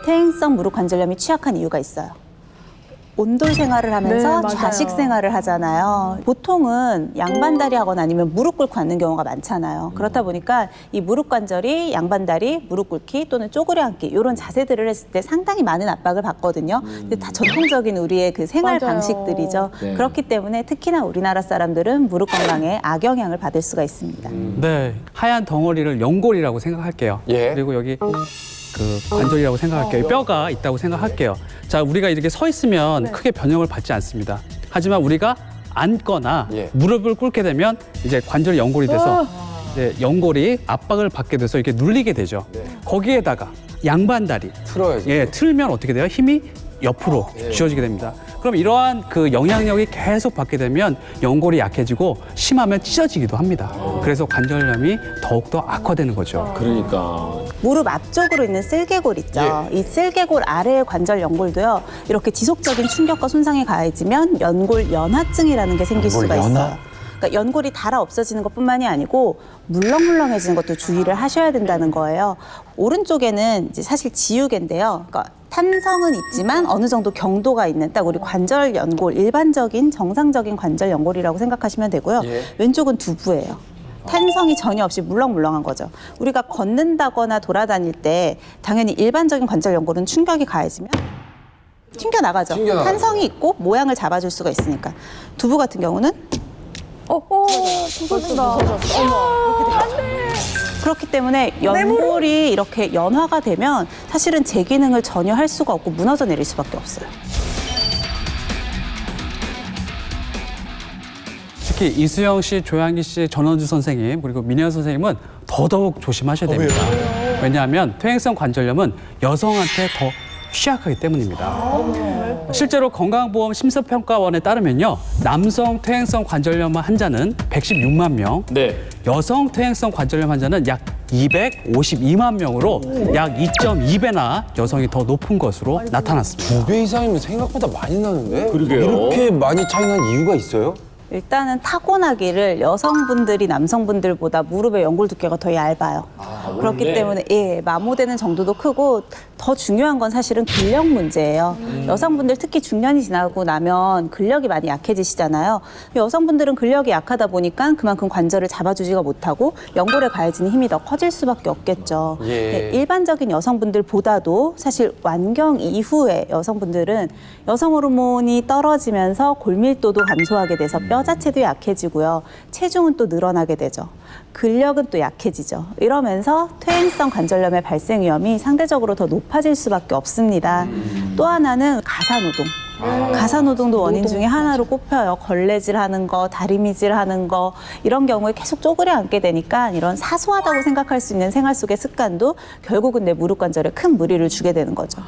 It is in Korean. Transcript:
퇴행성 무릎 관절염이 취약한 이유가 있어요. 온돌 생활을 하면서 네, 좌식 맞아요. 생활을 하잖아요. 보통은 양반다리 하거나 아니면 무릎 꿇고 앉는 경우가 많잖아요. 그렇다 보니까 이 무릎 관절이 양반다리, 무릎 꿇기 또는 쪼그려 앉기 이런 자세들을 했을 때 상당히 많은 압박을 받거든요. 근데 다 전통적인 우리의 그 생활 맞아요. 방식들이죠. 네. 그렇기 때문에 특히나 우리나라 사람들은 무릎 건강에 악영향을 받을 수가 있습니다. 네, 하얀 덩어리를 연골이라고 생각할게요. 예. 그리고 여기 그 관절이라고 생각할게요. 뼈가 있다고 생각할게요. 자, 우리가 이렇게 서 있으면 크게 변형을 받지 않습니다. 하지만 우리가 앉거나 예. 무릎을 꿇게 되면 이제 관절이 연골이 돼서 이제 연골이 압박을 받게 돼서 이렇게 눌리게 되죠. 거기에다가 양반다리, 틀어야지. 예, 틀면 어떻게 돼요? 힘이 옆으로 쥐어지게 됩니다. 그럼 이러한 그 영향력이 계속 받게 되면 연골이 약해지고 심하면 찢어지기도 합니다. 그래서 관절염이 더욱더 악화되는 거죠. 그러니까. 무릎 앞쪽으로 있는 쓸개골 있죠. 이 쓸개골 아래의 관절 연골도요. 이렇게 지속적인 충격과 손상이 가해지면 연골 연화증이라는 게 생길 연골 수가 연화? 있어요. 그러니까 연골이 닳아 없어지는 것뿐만이 아니고 물렁물렁해지는 것도 주의를 하셔야 된다는 거예요. 오른쪽에는 이제 사실 지우개인데요. 그러니까 탄성은 있지만 어느 정도 경도가 있는 딱 우리 관절 연골, 일반적인 정상적인 관절 연골이라고 생각하시면 되고요. 예. 왼쪽은 두부예요. 탄성이 전혀 없이 물렁물렁한 거죠. 우리가 걷는다거나 돌아다닐 때 당연히 일반적인 관절 연골은 충격이 가해지면 튕겨나가죠. 튕겨나가죠. 탄성이 있고 모양을 잡아줄 수가 있으니까. 두부 같은 경우는 부서진다. 그렇기 때문에 연골이 이렇게 연화가 되면 사실은 제 기능을 전혀 할 수가 없고 무너져 내릴 수밖에 없어요. 특히 이수영 씨, 조양기 씨, 전원주 선생님 그리고 민현 선생님은 더더욱 조심하셔야 됩니다. 왜냐하면 퇴행성 관절염은 여성한테 더 취약하기 때문입니다. 실제로 건강보험 심사평가원에 따르면요, 남성 퇴행성 관절염 환자는 116만 명, 네. 여성 퇴행성 관절염 환자는 약 252만 명으로 약 2.2배나 여성이 더 높은 것으로 나타났습니다. 2배 이상이면 생각보다 많이 나는데? 그러게요. 이렇게 많이 차이 난 이유가 있어요? 일단은 타고나기를 여성분들이 남성분들보다 무릎의 연골 두께가 더 얇아요. 그렇기 때문에 마모되는 정도도 크고 더 중요한 건 사실은 근력 문제예요. 여성분들 특히 중년이 지나고 나면 근력이 많이 약해지시잖아요. 여성분들은 근력이 약하다 보니까 그만큼 관절을 잡아주지가 못하고 연골에 가해지는 힘이 더 커질 수밖에 없겠죠. 예. 일반적인 여성분들보다도 사실 완경 이후에 여성분들은 여성 호르몬이 떨어지면서 골밀도도 감소하게 돼서 뼈 자체도 약해지고요. 체중은 또 늘어나게 되죠. 근력은 또 약해지죠. 이러면서 퇴행성 관절염의 발생 위험이 상대적으로 더 높아질 수밖에 없습니다. 또 하나는 가사노동. 가사노동도 원인 중에 하나로 꼽혀요. 걸레질하는 거, 다리미질하는 거 이런 경우에 계속 쪼그려 앉게 되니까 이런 사소하다고 생각할 수 있는 생활 속의 습관도 결국은 내 무릎 관절에 큰 무리를 주게 되는 거죠.